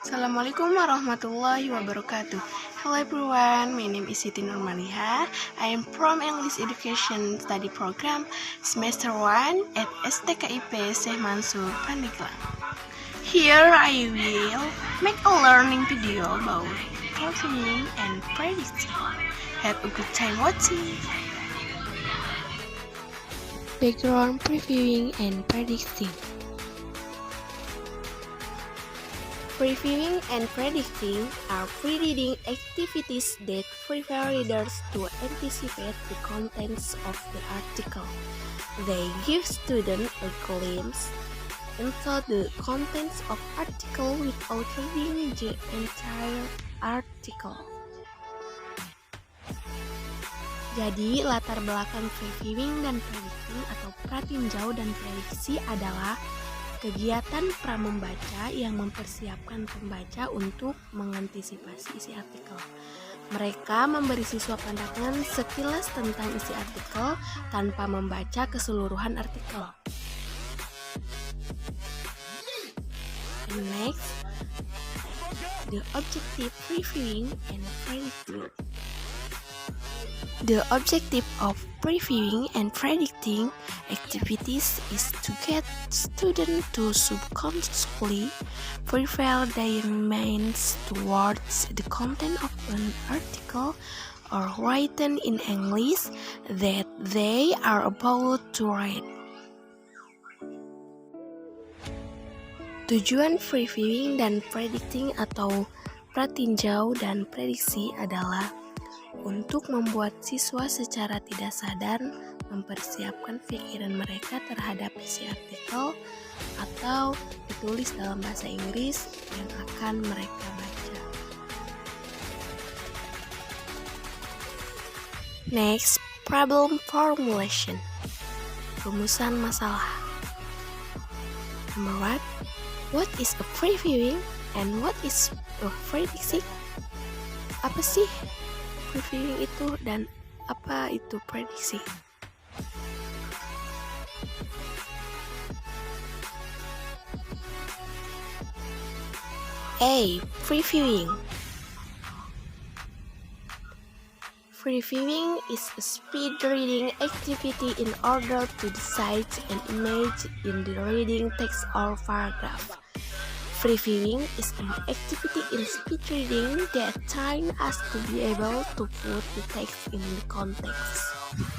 Assalamualaikum warahmatullahi wabarakatuh. Hello everyone, my name is Siti Nurmaliha. I am from English Education Study Program Semester 1 at STKIP Syekh Mansur Pandeglang. Here I will make a learning video about previewing and predicting. Have a good time watching. Background previewing and predicting. Previewing and predicting are pre-reading activities that prepare readers to anticipate the contents of the article. They give students a glimpse into the contents of article without reading the entire article. Jadi, latar belakang previewing dan predicting atau pratinjau dan prediksi adalah kegiatan pramembaca yang mempersiapkan pembaca untuk mengantisipasi isi artikel. Mereka memberi siswa pandangan sekilas tentang isi artikel tanpa membaca keseluruhan artikel. And next, the objective previewing and predicting. The objective of previewing and predicting activities is to get students to subconsciously prepare their minds towards the content of an article or written in English that they are about to read. Tujuan previewing dan predicting atau pratinjau dan prediksi adalah untuk membuat siswa secara tidak sadar mempersiapkan pikiran mereka terhadap isi artikel atau ditulis dalam bahasa Inggris yang akan mereka baca. Next, problem formulation. Rumusan masalah. Number 1. What is a previewing and what is a predicting? Apa sih previewing itu dan apa itu prediksi? A. Previewing. Previewing is a speed reading activity in order to decide an image in the reading text or paragraph. Previewing is an activity in speed reading that trains us to be able to put the text in the context.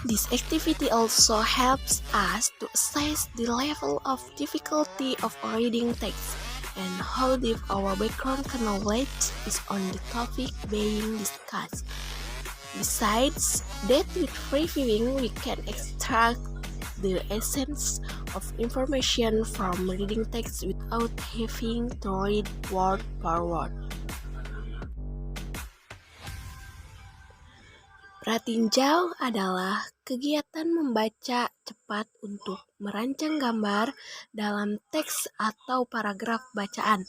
This activity also helps us to assess the level of difficulty of reading text and how deep our background knowledge is on the topic being discussed. Besides that, with previewing we can extract the essence of information from reading text without having to read word per word. Pratinjau adalah kegiatan membaca cepat untuk merancang gambar dalam teks atau paragraf bacaan.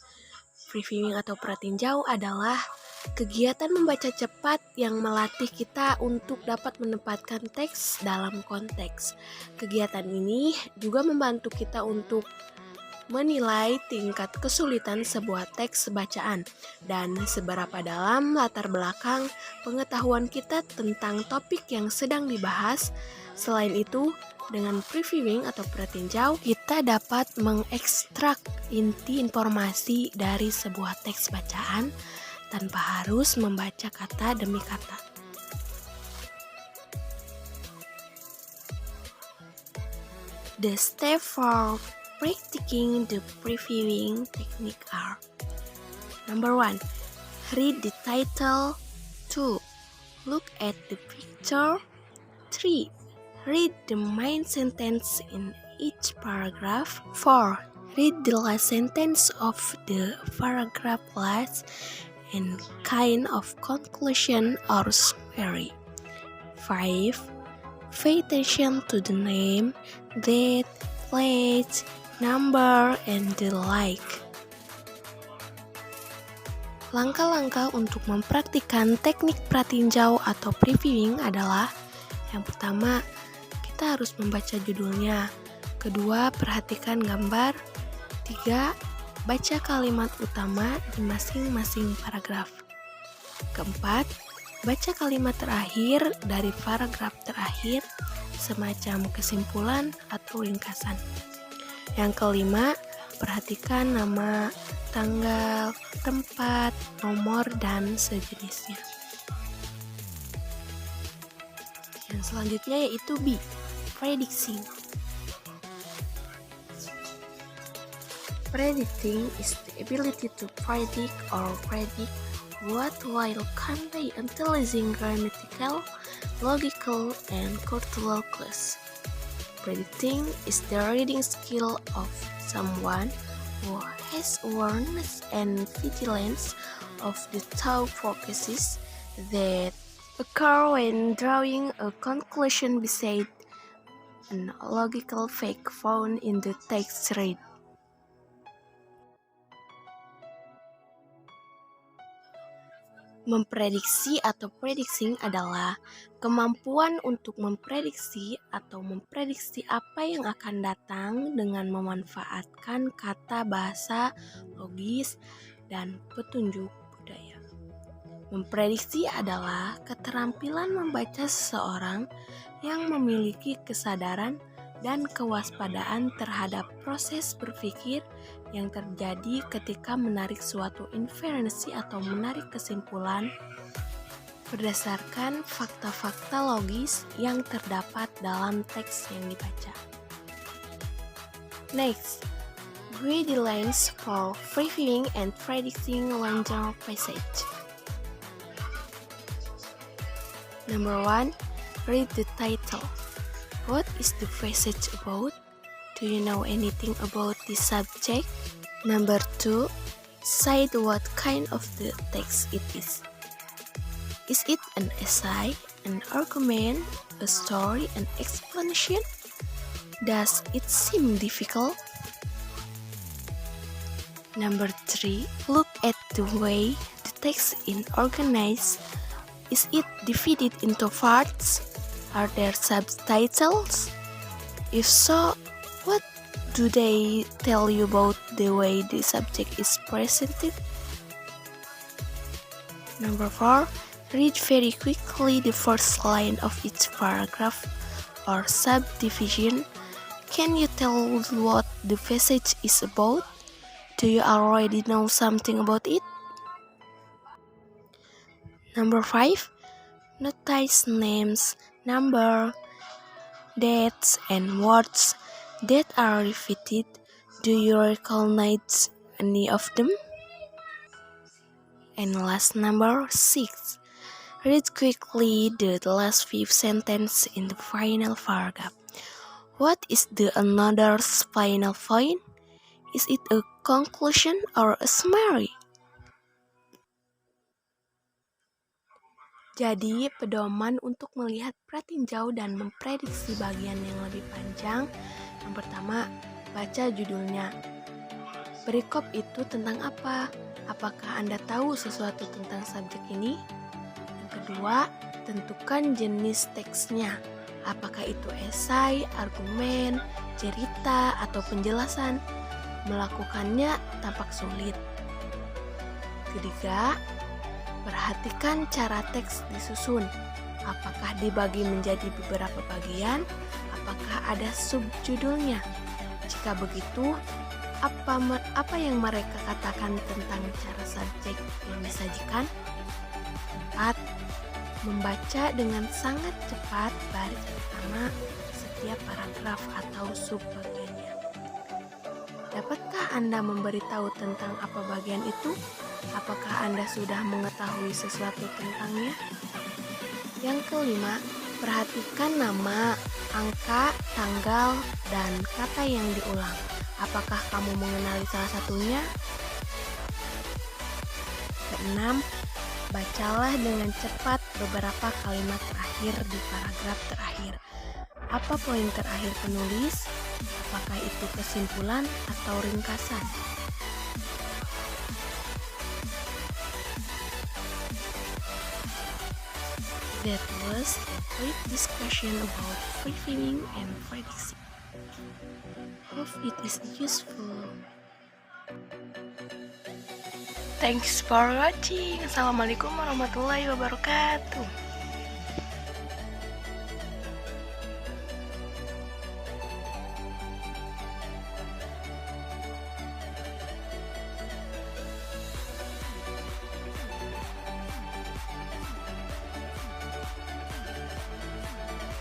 Previewing atau pratinjau adalah kegiatan membaca cepat yang melatih kita untuk dapat menempatkan teks dalam konteks. Kegiatan ini juga membantu kita untuk menilai tingkat kesulitan sebuah teks bacaan dan seberapa dalam latar belakang pengetahuan kita tentang topik yang sedang dibahas. Selain itu, dengan previewing atau pratinjau, kita dapat mengekstrak inti informasi dari sebuah teks bacaan tanpa harus membaca kata demi kata. The steps for practicing the previewing technique are: Number 1. Read the title. 2. Look at the picture. 3. Read the main sentence in each paragraph. 4. Read the last sentence of the paragraph last and kind of conclusion or summary. 5. Pay attention to the name, date, place, number, and the like. Langkah-langkah untuk mempraktikkan teknik pratinjau atau previewing adalah: yang pertama, kita harus membaca judulnya. Kedua, perhatikan gambar. 3. baca kalimat utama di masing-masing paragraf. Keempat, baca kalimat terakhir dari paragraf terakhir, semacam kesimpulan atau ringkasan. Yang kelima, perhatikan nama, tanggal, tempat, nomor, dan sejenisnya. Yang selanjutnya yaitu B, predicting. Predicting is the ability to predict what will convey intelligent grammatical, logical, and cultural clues. Predicting is the reading skill of someone who has awareness and vigilance of the thought processes that occur when drawing a conclusion beside a logical fact found in the text read. Memprediksi atau predicting adalah kemampuan untuk memprediksi atau memprediksi apa yang akan datang dengan memanfaatkan kata bahasa logis dan petunjuk budaya. Memprediksi adalah keterampilan membaca seseorang yang memiliki kesadaran dan kewaspadaan terhadap proses berpikir yang terjadi ketika menarik suatu inferensi atau menarik kesimpulan berdasarkan fakta-fakta logis yang terdapat dalam teks yang dibaca. Next, read the lines for previewing and predicting longer passage. Number 1, read the title. What is the passage about? Do you know anything about this subject? Number 2, cite what kind of the text it is. Is it an essay, an argument, a story, an explanation? Does it seem difficult? Number 3, look at the way the text is organized. Is it divided into parts? Are there subtitles? If so, what do they tell you about the way the subject is presented? Number 4, read very quickly the first line of each paragraph or subdivision. Can you tell what the passage is about? Do you already know something about it? Number 5, notice names, number, dates, and words that are repeated. Do you recognize any of them? And last, number 6, read quickly the last 5 sentences in the final paragraph. What is the another's final point? Is it a conclusion or a summary? Jadi, pedoman untuk melihat pratinjau dan memprediksi bagian yang lebih panjang. Yang pertama, baca judulnya. Perikop itu tentang apa? Apakah Anda tahu sesuatu tentang subjek ini? Yang kedua, tentukan jenis teksnya. Apakah itu esai, argumen, cerita, atau penjelasan? Melakukannya tampak sulit. Ketiga, perhatikan cara teks disusun. Apakah dibagi menjadi beberapa bagian? Apakah ada subjudulnya? Jika begitu, apa yang mereka katakan tentang cara subjek yang disajikan? 4. Membaca dengan sangat cepat baris pertama setiap paragraf atau subbagiannya. Dapatkah Anda memberitahu tentang apa bagian itu? Apakah Anda sudah mengetahui sesuatu tentangnya? Yang kelima, perhatikan nama, angka, tanggal, dan kata yang diulang. Apakah kamu mengenali salah satunya? Keenam, bacalah dengan cepat beberapa kalimat terakhir di paragraf terakhir. Apa poin terakhir penulis? Apakah itu kesimpulan atau ringkasan? That was a brief discussion about previewing and predicting. Hope it is useful. Thanks for watching. Assalamualaikum warahmatullahi wabarakatuh.